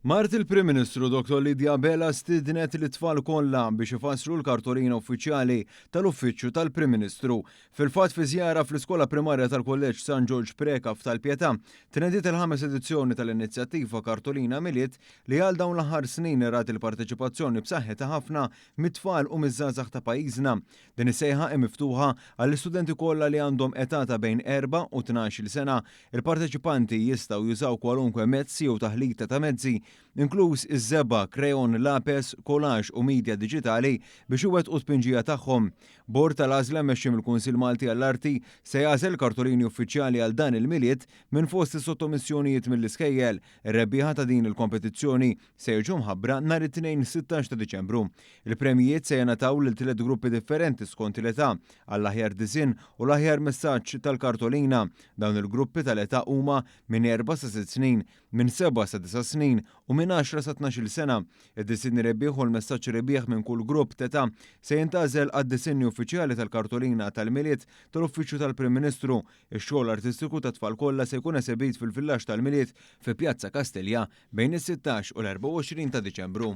Mart il-Prim Ministru Dr. Lidja Bela stidnet l-tfal kollha biex ifassru l-kartolina uffiċjali tal-Uffiċċju tal-Prim Ministru. Fil-fatt fi żjara fl-Iskola Primarja tal-Kolleġġ San George Prekaf tal-Pjetà tnediet il-5 edizzjoni tal-inizjattiva Kartolina Miliet li għal dawn l-aħħar snin rat il-parteċipazzjoni b'saħħitha ħafna mit-tfal u miż-żgħażagħ ta' pajjiżna. Din is-sejħa hemm miftuħa għall-istudenti kollha li għandhom età ta' bejn 4 u 12 sena. Il-parteċipanti jistgħu jużaw kwalunkwe mezz jew taħlita ta' mezzi inkluż iż-żeba, krejon, lapes, kolaġġ u midja diġitali biex iwettqu t-tpinġija tagħhom. Bord tal-għażla mexxi mill-Kunsill Malti għall-Arti se jagħżel kartolini uffiċjali għal dan il-miliet minn fost is-sottomissjonijiet mill-iskejjel. Ir-rebbieħa ta' din il-kompetizzjoni se jiġu mħabbra nhar it-tnejn 16 ta' Diċembru. Il-premijiet se jingħataw lil tliet gruppi differenti skont l-età għall-aħjar disinn u l-aħjar messaġġ tal-kartolina. Dawn il-gruppi tal-età huma minn 4 sa 6 snin, minn 7 sa 9 snin u minn 10 sa 12 sena. Id-disinn rebbieħ u l-messaġġ rebbieħ minn kull grupp t'età se jintgħażel għad-disinni uffiċjali tal-kartolina tal-miliet tal-Uffiċċju tal-Prim Ministru. Ix-xogħol artistiku ta' tfal kollha se jkun esebit fil-villaġġ tal-miliet fi Pjazza Kastelja bejn is-16 u l-24 ta' Diċembru.